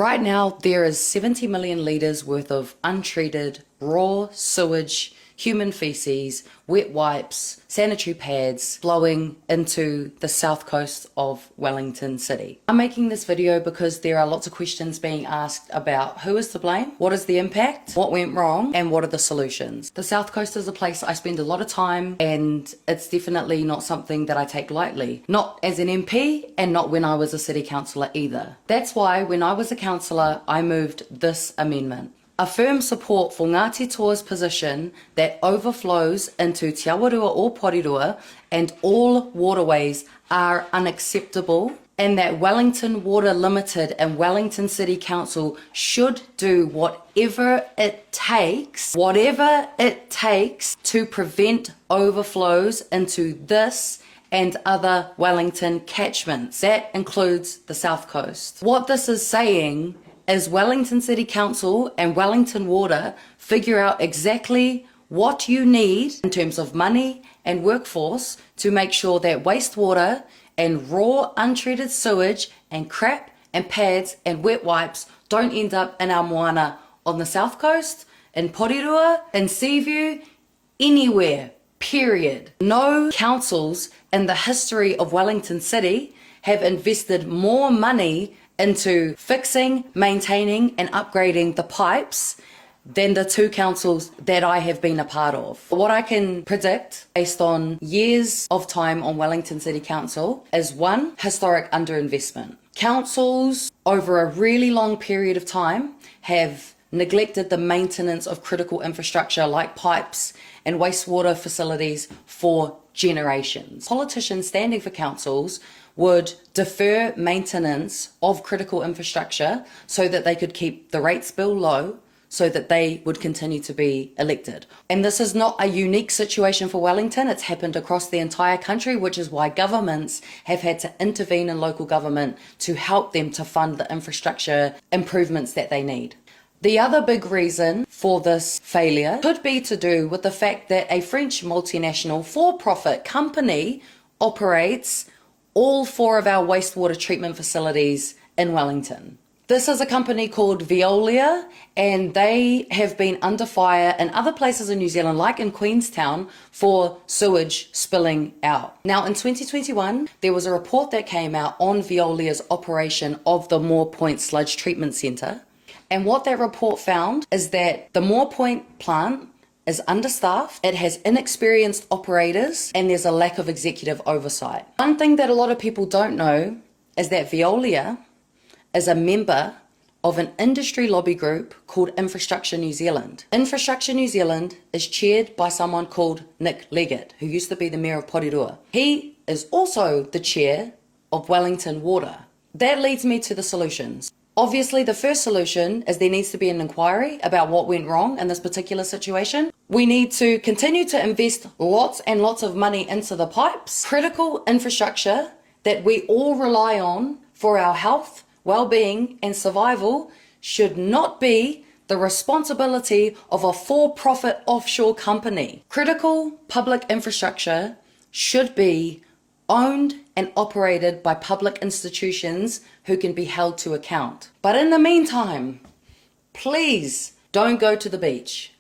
Right now, there is 70 million litres worth of untreated raw sewage, human feces, wet wipes, sanitary pads flowing into the south coast of Wellington City. I'm making this video because there are lots of questions being asked about who is to blame, what is the impact, what went wrong, and what are the solutions. The south coast is a place I spend a lot of time, and it's definitely not something that I take lightly. Not as an MP and not when I was a city councillor either. That's why when I was a councillor, I moved this amendment. A firm support for Ngāti Toa's position that overflows into Te Awarua or Porirua and all waterways are unacceptable, and that Wellington Water Limited and Wellington City Council should do whatever it takes to prevent overflows into this and other Wellington catchments. That includes the South Coast. What this is saying is Wellington City Council and Wellington Water figure out exactly what you need in terms of money and workforce to make sure that wastewater and raw untreated sewage and crap and pads and wet wipes don't end up in our moana on the South Coast, in Porirua, in Seaview, anywhere, period. No councils in the history of Wellington City have invested more money into fixing, maintaining and upgrading the pipes than the two councils that I have been a part of. What I can predict based on years of time on Wellington City Council is one, historic underinvestment. Councils over a really long period of time have neglected the maintenance of critical infrastructure like pipes and wastewater facilities for generations. Politicians standing for councils would defer maintenance of critical infrastructure so that they could keep the rates bill low so that they would continue to be elected. And this is not a unique situation for Wellington. It's happened across the entire country, which is why governments have had to intervene in local government to help them to fund the infrastructure improvements that they need. The other big reason for this failure could be to do with the fact that a French multinational for-profit company operates all four of our wastewater treatment facilities in Wellington. This is a company called Veolia, and they have been under fire in other places in New Zealand, like in Queenstown, for sewage spilling out. Now, in 2021, there was a report that came out on Veolia's operation of the Moa Point Sludge Treatment Centre. And what that report found is that the Moa Point plant is understaffed, it has inexperienced operators, and there's a lack of executive oversight. One thing that a lot of people don't know is that Veolia is a member of an industry lobby group called Infrastructure New Zealand. Infrastructure New Zealand is chaired by someone called Nick Leggett, who used to be the Mayor of Porirua. He is also the chair of Wellington Water. That leads me to the solutions. Obviously, the first solution is there needs to be an inquiry about what went wrong in this particular situation. We need to continue to invest lots and lots of money into the pipes. Critical infrastructure that we all rely on for our health, well-being and survival should not be the responsibility of a for-profit offshore company. Critical public infrastructure should be owned and operated by public institutions who can be held to account. But in the meantime, please don't go to the beach.